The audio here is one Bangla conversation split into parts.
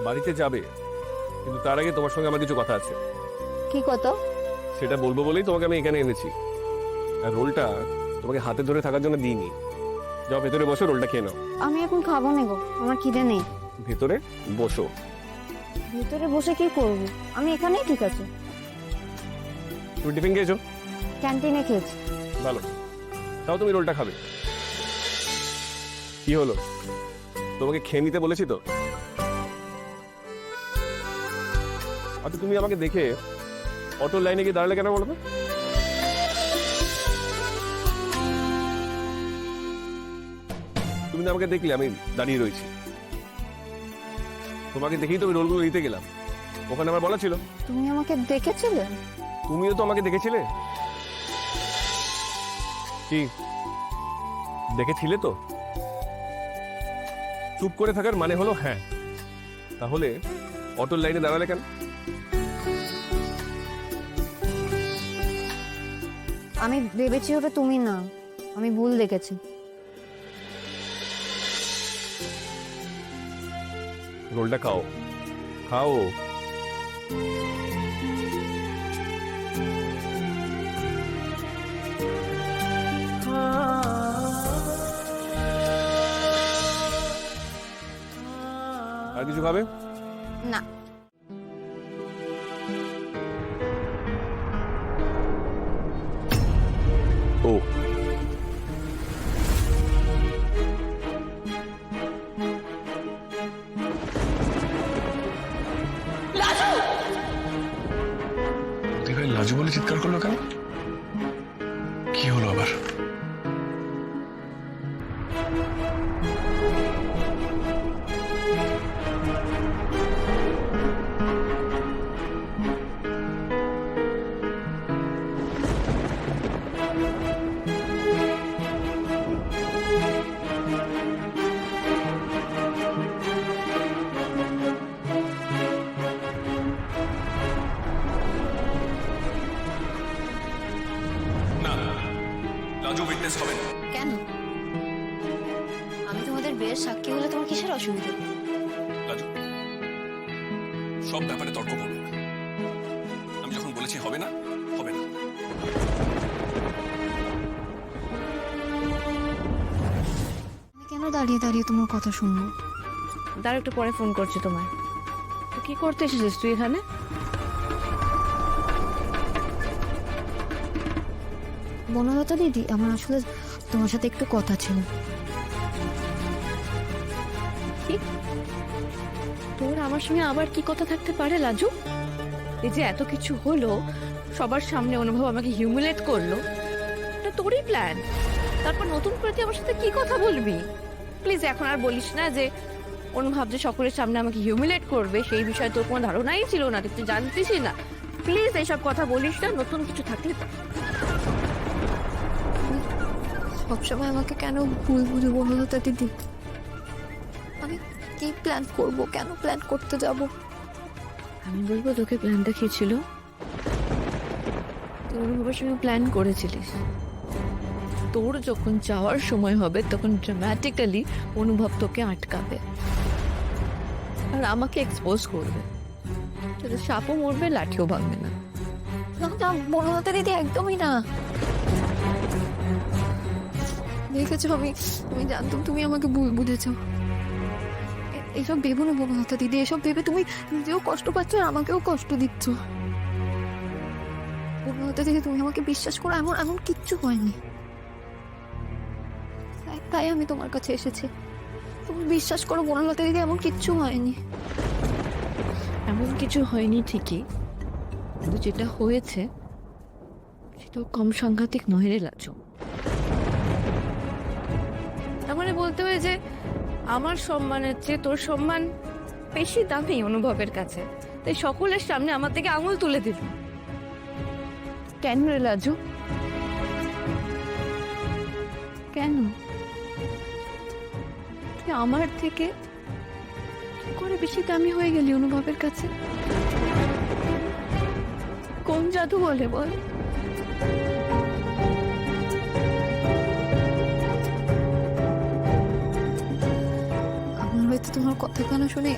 বাড়িতে যাবে, কিন্তু তার আগে তোমার সঙ্গে আমার কিছু কথা আছে। কি কথা? সেটা বলবো বলেই তোমাকে আমি এখানে এনেছি। আর রোলটা তোমাকে হাতে ধরে থাকার জন্য দিইনি। যাও ভেতরে বসো, রোলটা খেয়ে নাও। আমি এখন খাবো না গো, আমার খিদে নেই। ভেতরে বসো। ভিতরে বসে কি করব? আমি এখানেই ঠিক আছে। তুমি টিফিন খেয়েছো? ক্যান্টিনে খেয়েছি। ভালো, তাও তুমি রোলটা খাবে। কি হলো, তোমাকে খেয়ে নিতে বলেছি তো? আচ্ছা, তুমি আমাকে দেখে অটোর লাইনে গিয়ে দাঁড়ালে কেন বলো তো? তুমি না আমাকে দেখলে আমি দাঁড়িয়ে রয়েছি, তোমাকে দেখেই তো আমি রোলগুলো নিতে গেলাম। ওখানে আমার বলা ছিল। তুমি আমাকে দেখেছিলে? তুমিও তো আমাকে দেখেছিলে। কি দেখেছিলে তো? চুপ করে থাকার মানে হলো হ্যাঁ। তাহলে অটোর লাইনে দাঁড়ালে কেন? আমি ভেবেছি ওটা তুমি না, আমি ভুল দেখেছি। রোলটা খাও, খাও। আর কিছু খাবে? না। ও, ভাই লাজু বলে চিৎকার করলো কেন? কি হলো আবার? লাজু উইটনেস হবে না। কেন? আমি তোমাদের বিয়ের সাক্ষী হলে তোমার কিসের অসুবিধা? লাজু, সব ব্যাপারে তর্ক করবে না। আমি যখন বলেছি হবে না, হবে না। আমি কেন দাঁড়িয়ে দাঁড়িয়ে তোমার কথা শুনবো? তার একটু পরে ফোন করছি তোমায়। তো কি করতে এসেছিস তুই এখানে? বনলতা দিদি, আমার আসলে তোমার সাথে একটু কথা ছিল। তোর আমার সঙ্গে আবার কি কথা থাকতে পারে লাজু? এই যে এত কিছু হলো, সবার সামনে অনুভব আমাকে হিউমিলেট করলো, এটা তোরই প্ল্যান। তারপর নতুন করে তুই আমার সাথে কি কথা বলবি? প্লিজ এখন আর বলিস না যে অনুভব যে সকলের সামনে আমাকে হিউমিলেট করবে সেই বিষয়ে তোর কোনো ধারণাই ছিল না, তুই জানতিসই না। প্লিজ এইসব কথা বলিস না, নতুন কিছু থাকলে। সবসময় আমাকে কেন ভুল বুঝে বনলতা দিদি? আমি কি প্ল্যান করব? কেন প্ল্যান করতে যাব? আমি বলবো তোকে প্ল্যান দেখিয়েছিল, তুই অনুভবের সঙ্গে প্ল্যান করেছিলিস। তোর যখন যাওয়ার সময় হবে তখন ড্রামাটিক্যালি অনুভব তোকে আটকাবে আর আমাকে এক্সপোজ করবে। তোদের সাপও মরবে, লাঠিও ভাঙবে না। না না বনলতা দিদি, একদমই না। দেখেছো, আমি আমি জানতাম তুমি আমাকে ভুল বুঝেছো। এইসব ভেবো না বনলতা দিদি, এসব ভেবে তুমি নিজেও কষ্ট পাচ্ছ আর আমাকেও কষ্ট দিচ্ছ। বনলতা দিদি, তুমি আমাকে বিশ্বাস করো, এমন এমন কিচ্ছু হয়নি। তাই আমি তোমার কাছে এসেছি। তুমি বিশ্বাস করো বনলতা দিদি, এমন কিচ্ছু হয়নি। এমন কিছু হয়নি ঠিকই, কিন্তু যেটা হয়েছে সেটাও কম সাংঘাতিক নয় রে লাজু। তার মানে বলতে হয় যে আমার সম্মানের চেয়ে তোর সম্মান বেশি দামি অনুভবের কাছে, তাই সকলের সামনে আমার থেকে আঙুল তুলে দিল। কেন রে লাজু, কেন? তুই আমার থেকে কি করে বেশি দামি হয়ে গেলি অনুভবের কাছে? কোন জাদু বলে বল? আমার হয়তো তোমার কথা কেন শুনে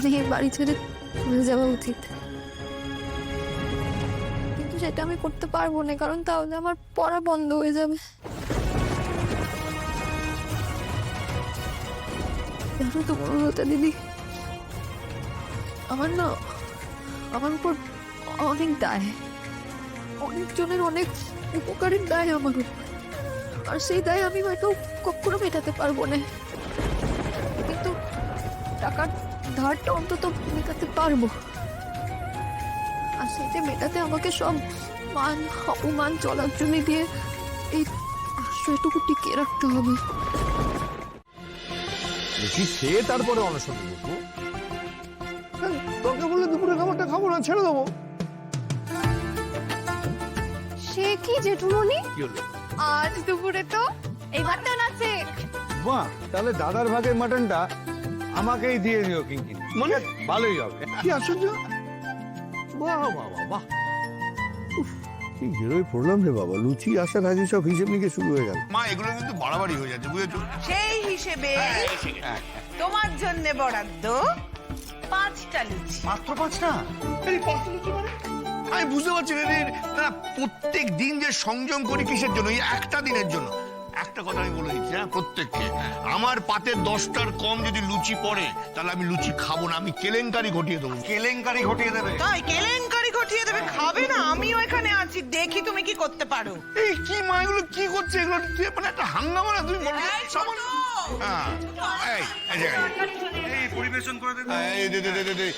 তখনই এই বাড়ি ছেড়ে চলে যাওয়া উচিত, কিন্তু সেটা আমি করতে পারবো না, কারণ তাহলে আমার পড়া বন্ধ হয়ে যাবে। জানো তো বনলতা দিদি, আমার উপর অনেক দায়, অনেকজনের অনেক উপকারের দায় আমার উপর, আর সেই দায় আমি হয়তো কখনো মেটাতে পারবো না, কিন্তু টাকার ধারটা অন্তত মেটাতে পারবো। আর সেটা মেটাতে আমাকে সব মান অপমান চলার জন্য দিয়ে এই আশ্রয়টুকু টিকিয়ে রাখতে হবে। খেয়ে তারপরে অনশন করবো। তোকে বলে দুপুরে খাবারটা খাবো না, ছেড়ে দেবো। সে কি জেঠুমনি, কি হলো? আজ দুপুরে তো এই মাটন আছে। বাহ, তাহলে দাদার ভাগের মাটনটা আমাকেই দিয়ে দিও কিঙ্কিনি, মানে ভালোই হবে। কি আশ্চর্য, বাহ বাহ বাহ বাহ। কি হিরোই পড়লাম রে বাবা, লুচি আসার আগে সব হিসেব নিকে শুরু হয়ে গেল। মা এগুলো কিন্তু বাড়াবাড়ি হয়ে যাচ্ছে, বুঝেছো? সেই হিসেবে তোমার জন্য বরাদ্দ 5টা লুচি। মাত্র 5টা? এই 5টা লুচি মানে? আমি বুঝতে পারছি না রে, না প্রত্যেক দিন যে সংযম করি কিসের জন্য? এই একটা দিনের জন্য। একটা কথা আমি বলে দিচ্ছি, হ্যাঁ, প্রত্যেককে, আমার পাতে 10টার কম যদি লুচি পড়ে তাহলে আমি লুচি খাবো না, আমি কেলেঙ্কারি ঘটিয়ে দেবো। কেলেঙ্কারি ঘটিয়ে দেবে? তাই কেলেঙ্কারি ঘটিয়ে দেবে? খাবে না? আমিও এখানে আছি, দেখি তুমি কি করতে পারো। এই কি মা, এগুলো কি করছে? এগুলো মানে একটা হাঙ্গামা না, তুমি বলো। এই ছোট! হ্যাঁ, এই যে, এই পরিবেশন করে দে, এই দে দে দে দে।